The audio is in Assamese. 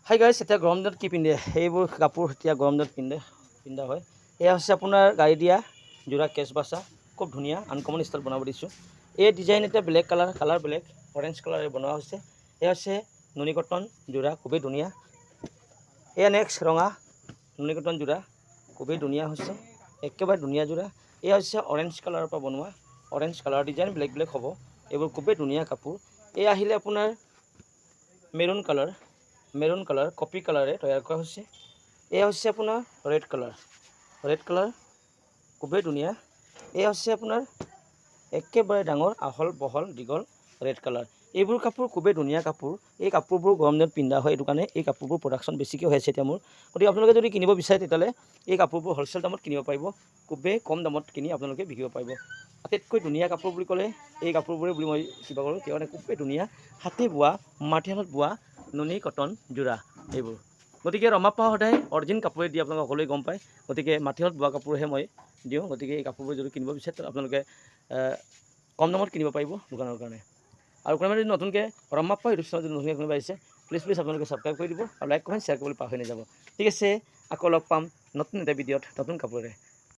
হাই গাইছ, এতিয়া গৰম দিনত কি পিন্ধে? সেইবোৰ কাপোৰ এতিয়া গৰম দিনত পিন্ধা হয়। এয়া হৈছে আপোনাৰ গাড়ী দিয়া যোৰা কেছ বাছা, খুব ধুনীয়া আনকমন ষ্টাইল বনাব দিছোঁ। এই ডিজাইন এতিয়া ব্লেক কালাৰ বেলেগ অৰেঞ্জ কালাৰে বনোৱা হৈছে। এয়া হৈছে নুনি কটন যোৰা, খুবেই ধুনীয়া। এয়া নেক্সট ৰঙা নুনি কটন যোৰা, খুবেই ধুনীয়া হৈছে, একেবাৰে ধুনীয়া যোৰা। এয়া হৈছে অৰেঞ্জ কালাৰৰ পৰা বনোৱা, অৰেঞ্জ কালাৰ ডিজাইন ব্লেক হ'ব। এইবোৰ খুবেই ধুনীয়া কাপোৰ। এই আহিলে আপোনাৰ মেৰুন কালাৰ কপি কালাৰে তৈয়াৰ কৰা হৈছে। এয়া হৈছে আপোনাৰ ৰেড কালাৰ খুবেই ধুনীয়া। এয়া হৈছে আপোনাৰ একেবাৰে ডাঙৰ আহল বহল দীঘল ৰেড কালাৰ। এইবোৰ কাপোৰ খুবেই ধুনীয়া কাপোৰ। এই কাপোৰবোৰ গৰম দিনত পিন্ধা হয়, এইটো কাৰণে এই কাপোৰবোৰ প্ৰডাকশ্যন বেছিকৈ হৈ আছে এতিয়া মোৰ। গতিকে আপোনালোকে যদি কিনিব বিচাৰে তেতিয়াহ'লে এই কাপোৰবোৰ হ'লচেল দামত কিনিব পাৰিব, খুবেই কম দামত কিনি আপোনালোকে বিকিব পাৰিব। আটাইতকৈ ধুনীয়া কাপোৰ বুলি ক'লে এই কাপোৰবোৰে বুলি মই কিবা কৰোঁ, কিয়নো খুবেই ধুনীয়া হাতে বোৱা মাটিশালত বোৱা নুনি কটন যোৰা এইবোৰ। গতিকে ৰমাপ্পা সদায় অৰিজিন কাপোৰে দি আপোনালোকে সকলোৱে গম পায়। গতিকে মাটিশালত বোৱা কাপোৰহে মই দিওঁ। গতিকে এই কাপোৰবোৰ যদি কিনিব বিচাৰে আপোনালোকে কম দামত কিনিব পাৰিব দোকানৰ কাৰণে। আৰু কোনোবাই যদি নতুনকৈ ৰমাপ্পা ইউটিউব চেনেল যদি নতুনকৈ কোনোবাই আহিছে প্লিজ আপোনালোকে ছাবস্ক্ৰাইব কৰি দিব আৰু লাইক কমেণ্ট শ্বেয়াৰ কৰিবলৈ পাহৰি নাযাব। ঠিক আছে, আকৌ লগ পাম নতুন এটা ভিডিঅ'ত নতুন কাপোৰেৰে।